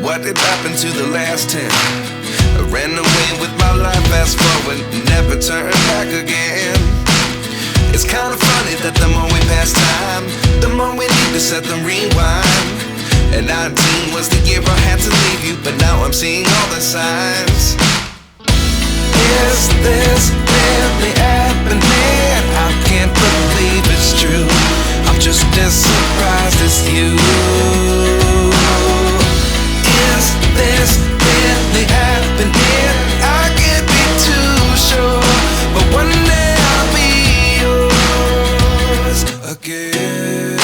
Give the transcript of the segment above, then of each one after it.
what did happen to the last 10? I ran away with my life, fast forward, never turn back again. It's kind of funny that the more we pass time, the more we need to set them rewind. And 19 was the year I had to leave you, but now I'm seeing all the signs. Is this really happening? I can't believe it's true. I'm just as surprised as you. Is this really happening? I can't be too sure, but one day I'll be yours again.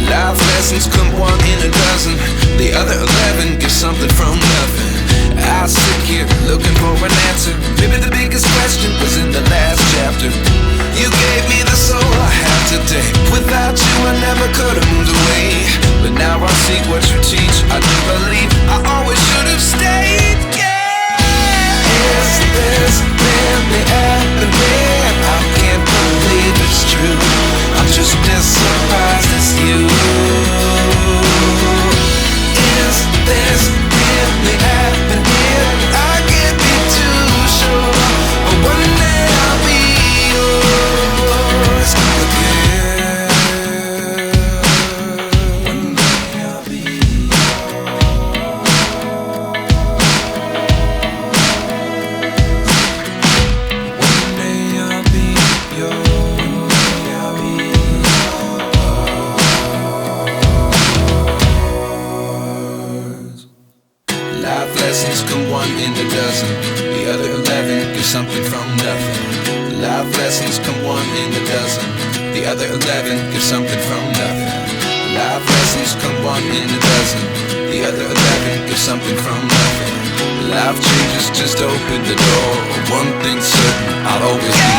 Life lessons come one in a dozen. The other 11 get something from nothing. I sit here looking for an answer. Maybe the biggest question was in the last chapter. You gave me the soul I have today. Without you I never could have moved away. But now I see what you teach. I do believe I always should have stayed. Yeah. Is this really happening? I can't believe it's true. I'm just as surprised as you. Is this really happening? I can't be too sure, but one day I'll be yours again. One day I'll be yours. One day I'll be yours. One day I'll be yours. Life lessons come one in a dozen. The other 11 give something from nothing. Life lessons come one in a dozen. The other 11 give something from nothing. Life lessons come one in a dozen. The other 11 give something from nothing. Life changes just open the door. One thing's certain, I'll always be